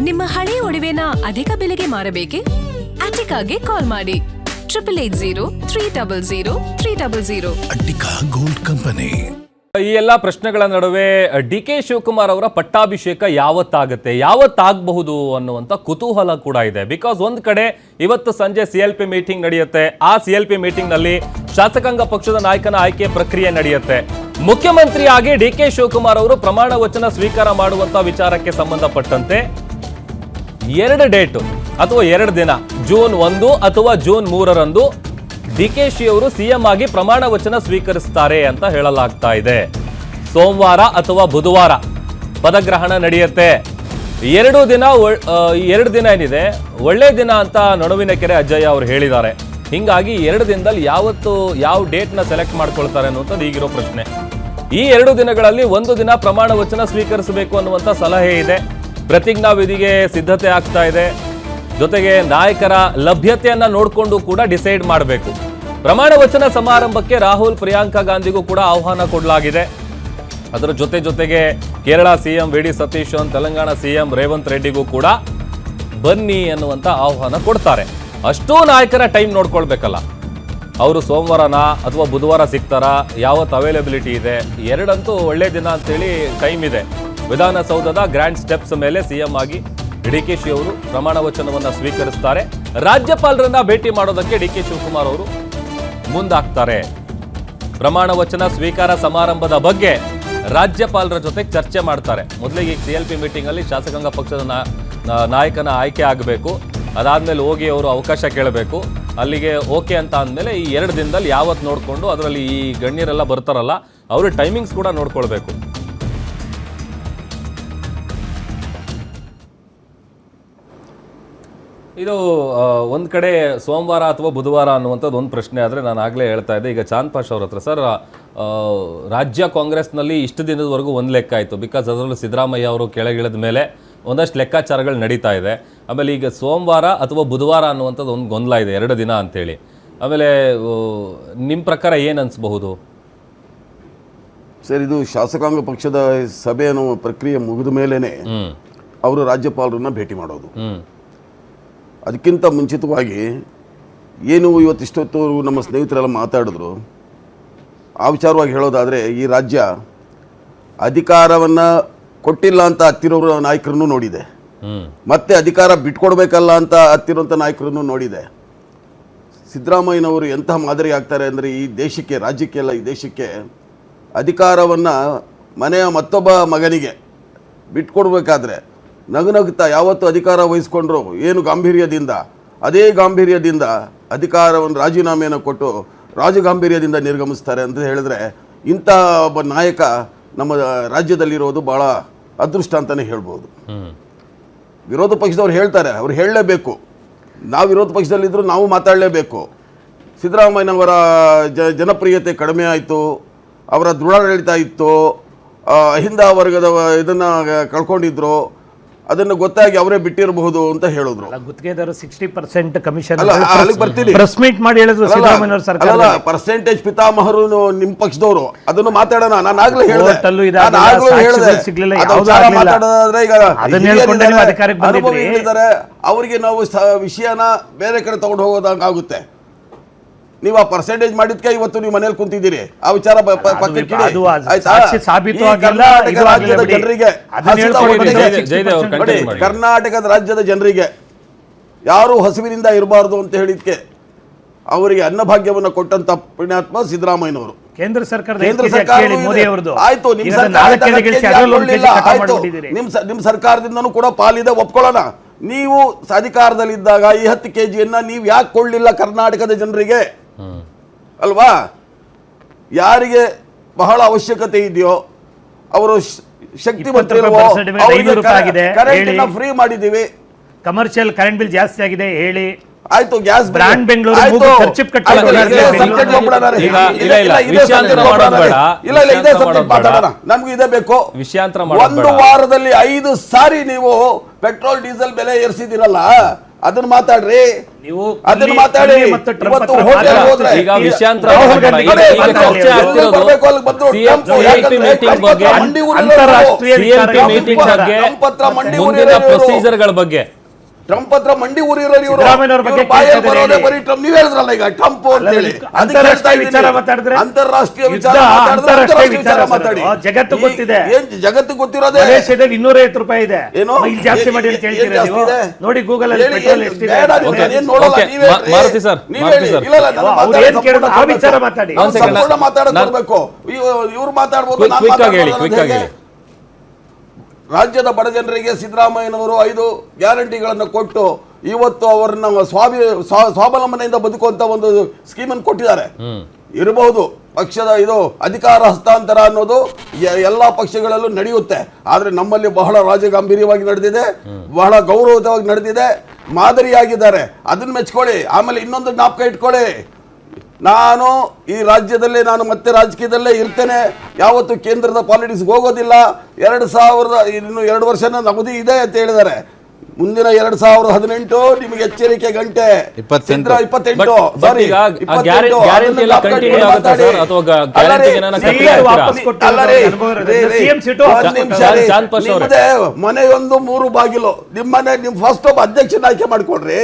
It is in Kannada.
ನಿಮ್ಮ ಹಳೆಯ ಒಡವೆನ ಅಧಿಕ ಬೆಲೆಗೆ ಮಾರಬೇಕೆ? ಅಟಿಕಾಗೆ ಕಾಲ್ ಮಾಡಿ 8880 ಅಟ್ಟಿಕಾ ಗೋಲ್ಡ್ ಕಂಪನಿ. ಈ ಎಲ್ಲ ಪ್ರಶ್ನೆಗಳ ನಡುವೆ ಡಿ.ಕೆ. ಶಿವಕುಮಾರ್ ಅವರ ಪಟ್ಟಾಭಿಷೇಕ ಯಾವತ್ತಾಗುತ್ತೆ, ಯಾವತ್ತಾಗಬಹುದು ಅನ್ನುವಂಥ ಕುತೂಹಲ ಕೂಡ ಇದೆ. ಬಿಕಾಸ್ ಒಂದ್ ಕಡೆ ಇವತ್ತು ಸಂಜೆ CLP ಮೀಟಿಂಗ್ ನಡೆಯುತ್ತೆ. ಆ CLP ಮೀಟಿಂಗ್ ನಲ್ಲಿ ಶಾಸಕಾಂಗ ಪಕ್ಷದ ನಾಯಕನ ಆಯ್ಕೆ ಪ್ರಕ್ರಿಯೆ ನಡೆಯುತ್ತೆ. ಮುಖ್ಯಮಂತ್ರಿಯಾಗಿ ಡಿ.ಕೆ. ಶಿವಕುಮಾರ್ ಅವರು ಪ್ರಮಾಣ ವಚನ ಸ್ವೀಕಾರ ಮಾಡುವಂತ ವಿಚಾರಕ್ಕೆ ಸಂಬಂಧಪಟ್ಟಂತೆ 2 ಡೇಟು ಅಥವಾ 2 ದಿನ, ಜೂನ್ 1 ಅಥವಾ ಜೂನ್ 3ರಂದು ಡಿ.ಕೆ.ಶಿ ಅವರು CM ಆಗಿ ಪ್ರಮಾಣ ವಚನ ಸ್ವೀಕರಿಸುತ್ತಾರೆ ಅಂತ ಹೇಳಲಾಗ್ತಾ ಇದೆ. ಸೋಮವಾರ ಅಥವಾ ಬುಧವಾರ ಪದಗ್ರಹಣ ನಡೆಯುತ್ತೆ. 2 ದಿನ ಏನಿದೆ ಒಳ್ಳೆ ದಿನ ಅಂತ ನಡುವಿನಕೆರೆ ಅಜ್ಜಯ್ಯ ಅವರು ಹೇಳಿದ್ದಾರೆ. ಹಿಂಗಾಗಿ 2 ದಿನದಲ್ಲಿ ಯಾವ ಡೇಟ್ನ ಸೆಲೆಕ್ಟ್ ಮಾಡ್ಕೊಳ್ತಾರೆ ಅನ್ನುವಂಥದ್ದು ಈಗಿರೋ ಪ್ರಶ್ನೆ. ಈ 2 ದಿನಗಳಲ್ಲಿ 1 ದಿನ ಪ್ರಮಾಣ ವಚನ ಸ್ವೀಕರಿಸಬೇಕು ಅನ್ನುವಂಥ ಸಲಹೆ ಇದೆ. ಪ್ರತಿಜ್ಞಾ ವಿಧಿಗೆ ಸಿದ್ಧತೆ ಆಗ್ತಾ ಇದೆ. ಜೊತೆಗೆ ನಾಯಕರ ಲಭ್ಯತೆಯನ್ನ ನೋಡಿಕೊಂಡು ಕೂಡ ಡಿಸೈಡ್ ಮಾಡಬೇಕು. ಪ್ರಮಾಣ ವಚನ ಸಮಾರಂಭಕ್ಕೆ ರಾಹುಲ್, ಪ್ರಿಯಾಂಕಾ ಗಾಂಧಿಗೂ ಕೂಡ ಆಹ್ವಾನ ಕೊಡಲಾಗಿದೆ. ಅದರ ಜೊತೆಗೆ Kerala CM V D Satheesan, Telangana CM Revanth ರೆಡ್ಡಿಗೂ ಕೂಡ ಬನ್ನಿ ಅನ್ನುವಂಥ ಆಹ್ವಾನ ಕೊಡ್ತಾರೆ. ಅಷ್ಟೂ ನಾಯಕರ ಟೈಮ್ ನೋಡ್ಕೊಳ್ಬೇಕಲ್ಲ. ಅವರು ಸೋಮವಾರನ ಅಥವಾ ಬುಧವಾರ ಸಿಗ್ತಾರಾ, ಯಾವತ್ತು ಅವೈಲಬಿಲಿಟಿ ಇದೆ? 2 ಅಂತೂ ಒಳ್ಳೆ ದಿನ ಅಂತೇಳಿ ಟೈಮ್ ಇದೆ. ವಿಧಾನಸೌಧದ ಗ್ರ್ಯಾಂಡ್ ಸ್ಟೆಪ್ಸ್ ಮೇಲೆ CM ಆಗಿ ಡಿ.ಕೆ.ಶಿ ಅವರು ಪ್ರಮಾಣ ವಚನವನ್ನ ಸ್ವೀಕರಿಸ್ತಾರೆ. ರಾಜ್ಯಪಾಲರನ್ನ ಭೇಟಿ ಮಾಡೋದಕ್ಕೆ ಡಿ.ಕೆ. ಶಿವಕುಮಾರ್ ಅವರು ಮುಂದಾಗ್ತಾರೆ. ಪ್ರಮಾಣ ವಚನ ಸ್ವೀಕಾರ ಸಮಾರಂಭದ ಬಗ್ಗೆ ರಾಜ್ಯಪಾಲರ ಜೊತೆ ಚರ್ಚೆ ಮಾಡ್ತಾರೆ. ಮೊದಲಿಗೆ CLP ಮೀಟಿಂಗ್ ಅಲ್ಲಿ ಶಾಸಕಾಂಗ ಪಕ್ಷದ ನಾಯಕನ ಆಯ್ಕೆ ಆಗಬೇಕು. ಅದಾದ್ಮೇಲೆ ಹೋಗಿ ಅವರು ಅವಕಾಶ ಕೇಳಬೇಕು. ಅಲ್ಲಿಗೆ ಓಕೆ ಅಂತ ಅಂದಮೇಲೆ ಈ 2 ದಿನದಲ್ಲಿ ಯಾವತ್ತು ನೋಡಿಕೊಂಡು ಅದರಲ್ಲಿ ಈ ಗಣ್ಯರೆಲ್ಲ ಬರ್ತಾರಲ್ಲ ಅವರು ಟೈಮಿಂಗ್ಸ್ ಕೂಡ ನೋಡ್ಕೊಳ್ಬೇಕು. ಇದು ಒಂದು ಕಡೆ ಸೋಮವಾರ ಅಥವಾ ಬುಧವಾರ ಅನ್ನುವಂಥದ್ದು ಒಂದು ಪ್ರಶ್ನೆ. ಆದರೆ ನಾನು ಆಗಲೇ ಹೇಳ್ತಾ ಇದ್ದೆ, ಈಗ ಚಾಂದ್ ಪಾಷಾ ಅವ್ರ ಹತ್ರ, ಸರ್ ರಾಜ್ಯ ಕಾಂಗ್ರೆಸ್ನಲ್ಲಿ ಇಷ್ಟು ದಿನದವರೆಗೂ ಒಂದು ಲೆಕ್ಕ ಆಯಿತು. ಬಿಕಾಸ್ ಅದರಲ್ಲೂ ಸಿದ್ದರಾಮಯ್ಯ ಅವರು ಕೆಳಗಿಳಿದ ಮೇಲೆ ಒಂದಷ್ಟು ಲೆಕ್ಕಾಚಾರಗಳು ನಡೀತಾ ಇದೆ. ಆಮೇಲೆ ಈಗ ಸೋಮವಾರ ಅಥವಾ ಬುಧವಾರ ಅನ್ನುವಂಥದ್ದು ಒಂದು ಗೊಂದಲ ಇದೆ, 2 ದಿನ ಅಂತೇಳಿ. ಆಮೇಲೆ ನಿಮ್ಮ ಪ್ರಕಾರ ಏನು ಅನಿಸ್ಬಹುದು ಸರ್? ಇದು ಶಾಸಕಾಂಗ ಪಕ್ಷದ ಸಭೆ ಅನ್ನೋ ಪ್ರಕ್ರಿಯೆ ಮುಗಿದ ಮೇಲೇ ಅವರು ರಾಜ್ಯಪಾಲರನ್ನ ಭೇಟಿ ಮಾಡೋದು. ಅದಕ್ಕಿಂತ ಮುಂಚಿತವಾಗಿ ಏನು ಇಷ್ಟೊತ್ತು ನಮ್ಮ ಸ್ನೇಹಿತರೆಲ್ಲ ಮಾತಾಡಿದ್ರು, ಆ ವಿಚಾರವಾಗಿ ಹೇಳೋದಾದರೆ ಈ ರಾಜ್ಯ ಅಧಿಕಾರವನ್ನು ಕೊಟ್ಟಿಲ್ಲ ಅಂತ ಹತ್ತಿರೋರು ನಾಯಕರನ್ನು ನೋಡಿದೆ, ಮತ್ತೆ ಅಧಿಕಾರ ಬಿಟ್ಕೊಡ್ಬೇಕಲ್ಲ ಅಂತ ಹತ್ತಿರೋಂಥ ನಾಯಕರನ್ನು ನೋಡಿದೆ. ಸಿದ್ದರಾಮಯ್ಯನವರು ಎಂಥ ಮಾದರಿ ಆಗ್ತಾರೆ ಅಂದರೆ ಈ ದೇಶಕ್ಕೆ, ರಾಜ್ಯಕ್ಕೆಲ್ಲ, ಈ ದೇಶಕ್ಕೆ ಅಧಿಕಾರವನ್ನು ಮನೆಯ ಮತ್ತೊಬ್ಬ ಮಗನಿಗೆ ಬಿಟ್ಕೊಡ್ಬೇಕಾದ್ರೆ ನಗುನಗುತ್ತಾ ಯಾವತ್ತು ಅಧಿಕಾರ ವಹಿಸ್ಕೊಂಡ್ರು ಏನು ಗಾಂಭೀರ್ಯದಿಂದ, ಅದೇ ಗಾಂಭೀರ್ಯದಿಂದ ಅಧಿಕಾರವನ್ನು ರಾಜೀನಾಮೆಯನ್ನು ಕೊಟ್ಟು ರಾಜಗಾಂಭೀರ್ಯದಿಂದ ನಿರ್ಗಮಿಸ್ತಾರೆ ಅಂತ ಹೇಳಿದ್ರೆ ಇಂಥ ಒಬ್ಬ ನಾಯಕ ನಮ್ಮ ರಾಜ್ಯದಲ್ಲಿರೋದು ಭಾಳ ಅದೃಷ್ಟ ಅಂತಲೇ ಹೇಳ್ಬೋದು. ವಿರೋಧ ಪಕ್ಷದವ್ರು ಹೇಳ್ತಾರೆ, ಅವ್ರು ಹೇಳಲೇಬೇಕು. ನಾವು ವಿರೋಧ ಪಕ್ಷದಲ್ಲಿದ್ದರೂ ನಾವು ಮಾತಾಡಲೇಬೇಕು. ಸಿದ್ದರಾಮಯ್ಯನವರ ಜನಪ್ರಿಯತೆ ಕಡಿಮೆ ಆಯಿತು, ಅವರ ದೃಢಾಡಳಿತ ಇತ್ತು, ಅಹಿಂದ ವರ್ಗದ ಇದನ್ನು ಕಳ್ಕೊಂಡಿದ್ರು, ಅದನ್ನು ಗೊತ್ತಾಗಿ ಅವರೇ ಬಿಟ್ಟಿರಬಹುದು ಅಂತ ಹೇಳಿದ್ರು. ಗುತ್ತಿಗೆದಾರರು 60% ಕಮಿಷನ್ ಬರ್ತೀನಿ ಪ್ರೆಸ್ ಮೀಟ್ ಮಾಡಿ ಹೇಳಿದ್ರು ಸಿದ್ದರಾಮಯ್ಯ ಸರ್ಕಾರ. ಪರ್ಸೆಂಟೇಜ್ ಪಿತಾಮಹರು ನಿಮ್ಮ ಪಕ್ಷದವರು, ಅದನ್ನು ಮಾತಾಡೋಣ. ನಾನು ಆಗ್ಲೇ ಹೇಳಿದೆ ಅವರಿಗೆ ನಾವು ವಿಷಯನ ಬೇರೆ ಕಡೆ ತಗೊಂಡು ಹೋಗೋದಾಗುತ್ತೆ. ನೀವು ಆ ಪರ್ಸೆಂಟೇಜ್ ಮಾಡಿದ್ಕೆ ಇವತ್ತು ನೀವು ಮನೇಲಿ ಕುಂತಿದ್ದೀರಿ. ಆ ವಿಚಾರ ಕರ್ನಾಟಕದ ರಾಜ್ಯದ ಜನರಿಗೆ ಯಾರು ಹಸಿವಿನಿಂದ ಇರಬಾರ್ದು ಅಂತ ಹೇಳಿದ್ಕೆ ಅವರಿಗೆ ಅನ್ನಭಾಗ್ಯವನ್ನು ಕೊಟ್ಟಂತ ಪುಣ್ಯಾತ್ಮ ಸಿದ್ದರಾಮಯ್ಯನವರು. ಕೇಂದ್ರ ಸರ್ಕಾರ ಆಯ್ತು, ನಿಮ್ ಸರ್ಕಾರದಿಂದನೂ ಕೂಡ ಪಾಲಿದೆ, ಒಪ್ಕೊಳ್ಳೋಣ. ನೀವು ಅಧಿಕಾರದಲ್ಲಿದ್ದಾಗ ಈ 10 kgಯನ್ನ ನೀವು ಯಾಕೆ ಕೊಳ್ಳಿಲ್ಲ ಕರ್ನಾಟಕದ ಜನರಿಗೆ ಅಲ್ವಾ? ಯಾರಿಗೆ ಬಹಳ ಅವಶ್ಯಕತೆ ಇದೆಯೋ ಅವರು ಶಕ್ತಿ ಫ್ರೀ ಮಾಡಿದೀವಿ. ಕಮರ್ಷಿಯಲ್ ಕರೆಂಟ್ ಬಿಲ್ ಜಾಸ್ತಿ ಆಗಿದೆ ಹೇಳಿ. ಆಯ್ತು, ಗ್ಯಾಸ್ ಬ್ರಾಂಡ್ ಬೆಂಗಳೂರು ನಮ್ಗೆ ಇದೇ ಬೇಕು. ಒಂದು ವಾರದಲ್ಲಿ 5 ಸಾರಿ ನೀವು ಪೆಟ್ರೋಲ್ ಡೀಸೆಲ್ ಬೆಲೆ ಏರಿಸಿದಿರಲ್ಲ, ಅದನ್ನ ಮಾತಾಡ್ರಿ, ನೀವು ಅದನ್ನ ಮಾತಾಡಿ. ಇಲ್ಲಿ ಮತ್ತು ಟ್ರಂಪ್ ಇವತ್ತು ಹತ್ರ ಹೋಟೆಲ್ ಮಾತಾಡಿ. ಹೋದ್ರೆ ಈಗ ವಿಷಯಾಂತರ ರಾಹುಲ್ ಗಾಂಧಿ ಈಗ ಬಂದು ಚರ್ಚೆ ಅಲ್ಲಿ ಆಗ್ತಿರೋದು ಬರ್ಬೇಕು, ಅಲ್ಲಿ ಬಂದ್ರು. ಟ್ರಂಪ್ CLP ಯಾಕಂದ್ರೆ meeting ಟ್ರಂಪ್ ಬಗ್ಗೆ, ಹತ್ರ ಮಂಡಿ ಊರಿರೋರು. ಅಂತಾರಾಷ್ಟ್ರೀಯ CLP ವಿಚಾರ meeting ಬಗ್ಗೆ, ಟ್ರಂಪ್ ಹತ್ರ ಮಂಡಿ ಮುಂದಿನ ಊರಿರೋರು ಇವ್ರು. ಪ್ರೊಸೀಜರ್ಗಳ ಬಗ್ಗೆ ಟ್ರಂಪ್ ಹತ್ರ ಮಂಡಿ ಊರಿರೋರು ಇವರು. ಸಿದ್ದರಾಮಯ್ಯನವ್ರ ಬಗ್ಗೆ ಇವ್ರು ಬಾಯಲ್ಲಿ ಕೇಳ್ತಾ ಬರೋದೇ ಇದ್ದಾರೆ. ಬರೀ ಟ್ರಂಪ್. ನೀವ್ ಹೇಳಿದ್ರಲ್ಲ ಈಗ ಟ್ರಂಪ್ ಅಂತ ಹೇಳಿ. ಅದಕ್ಕೆ ಅಂತಾರಾಷ್ಟ್ರೀಯ ಹೇಳ್ತಾ ವಿಚಾರ ಇದ್ದೀನಿ. ಮಾತಾಡಿದ್ರೆ ಅಂತಾರಾಷ್ಟ್ರೀಯ ಯುದ್ಧ, ವಿಚಾರ ಮಾತಾಡಿದ್ರೆ ಅಂತಾರಾಷ್ಟ್ರೀಯ ಅಂತಾರಾಷ್ಟ್ರೀಯ ವಿಚಾರ ವಿಚಾರ ಮಾತಾಡಿ. ಸರ್. ಜಗತ್ತು ಗೊತ್ತಿದೆ. ಏನ್ ಜಗತ್ತು ಗೊತ್ತಿರೋದೇ? ಮಲೇಷ್ಯಾದಲ್ಲಿ 250 ರೂಪಾಯಿ ಇದೆ. ಏನು? ಇಲ್ಲಿ ಜಾಸ್ತಿ ಮಾಡಿ ಅಂತ ಏನ್ ಹೇಳ್ತೀರಾ ಜಾಸ್ತಿ ನೀವು? ಇದೆ? ನೋಡಿ ಗೂಗಲ್ ಅಲ್ಲಿ ಹೇಳಿ, ಪೆಟ್ರೋಲ್ ಹೇಳಿ. ಎಷ್ಟಿದೆ ಬೇಡ, ಅಂತ. ನೀವು ನಾನೇನ್ ನೋಡಲ್ಲ, ಓಕೆ, ನೀವ್ ಹೇಳ್ರಿ. ಮಾರುತಿ ಸರ್, ನೀವ್ ಮಾರುತಿ ಹೇಳಿ. ಸರ್. ಇಲ್ಲ, ಇಲ್ಲ, ನಾನು ಅವ್ರು ಮಾತಾಡೋದು ಏನ್ ಕೇಳಿದ್ರು ಆ ಸಂಪೂರ್ಣ ವಿಚಾರ ಮಾತಾಡಿ. ನಾವು ಒಂದ್ ಸೆಕೆಂಡ್. ಸಂಪೂರ್ಣ ಮಾತಾಡೋದು ನಾನು- ಕೊಡ್ಬೇಕು. ಇವ್ರು ಮಾತಾಡ್ಬೋದು, ನಾನು ಕ್ವಿಕ್ ಆಗಿ ಹೇಳಿ, ಮಾತಾಡ್ಬೋದು ಕ್ವಿಕ್ ಆಗಿ ಹೇಗೆ? ಹೇಳಿ. ರಾಜ್ಯದ ಬಡ ಜನರಿಗೆ ಸಿದ್ದರಾಮಯ್ಯನವರು 5 ಗ್ಯಾರಂಟಿಗಳನ್ನು ಕೊಟ್ಟು ಇವತ್ತು ಅವರನ್ನ ಸ್ವಾವಲಂಬನೆಯಿಂದ ಬದುಕುವಂತ ಒಂದು ಸ್ಕೀಮನ್ನು ಕೊಟ್ಟಿದ್ದಾರೆ. ಇರಬಹುದು ಪಕ್ಷದ ಇದು ಅಧಿಕಾರ ಹಸ್ತಾಂತರ ಅನ್ನೋದು ಎಲ್ಲಾ ಪಕ್ಷಗಳಲ್ಲೂ ನಡೆಯುತ್ತೆ. ಆದ್ರೆ ನಮ್ಮಲ್ಲಿ ಬಹಳ ರಾಜಗಾಂಭೀರ್ಯವಾಗಿ ನಡೆದಿದೆ, ಬಹಳ ಗೌರವಯುತವಾಗಿ ನಡೆದಿದೆ, ಮಾದರಿಯಾಗಿದ್ದಾರೆ. ಅದನ್ನ ಮೆಚ್ಕೊಳ್ಳಿ. ಆಮೇಲೆ ಇನ್ನೊಂದು ಜ್ಞಾಪಕ ಇಟ್ಕೊಳ್ಳಿ, ನಾನು ಈ ರಾಜ್ಯದಲ್ಲೇ ನಾನು ಮತ್ತೆ ರಾಜಕೀಯದಲ್ಲೇ ಇರ್ತೇನೆ, ಯಾವತ್ತು ಕೇಂದ್ರದ ಪಾಲಿಟಿಕ್ಸ್ಗೆ ಹೋಗೋದಿಲ್ಲ. 2 ವರ್ಷನ ಅವಧಿ ಇದೆ ಅಂತ ಹೇಳಿದ್ದಾರೆ. ಮುಂದಿನ 2018 ನಿಮಗೆ ಎಚ್ಚರಿಕೆ ಗಂಟೆ. 28 ಬಟ್ ಈಗ ಆ ಗ್ಯಾರಂಟಿ ಎಲ್ಲ ಕಂಟಿನ್ಯೂ ಆಗುತ್ತಾ ಸರ್, ಅಥವಾ ಗ್ಯಾರಂಟಿಗೆ ಏನಾನ ಕಟ್ಟಿ ವಾಪಸ್ ಕೊಟ್ಟು CM ಸೀಟು ಚಾಂದ್ ಪಾಷಾ ಅವರೇ. ಮನೆಯೊಂದು 3 ಬಾಗಿಲು. ನಿಮ್ಮನೆ ನಿಮ್ ಫಸ್ಟ್ ಒಬ್ಬ ಅಧ್ಯಕ್ಷನ ಆಯ್ಕೆ ಮಾಡ್ಕೊಡ್ರಿ.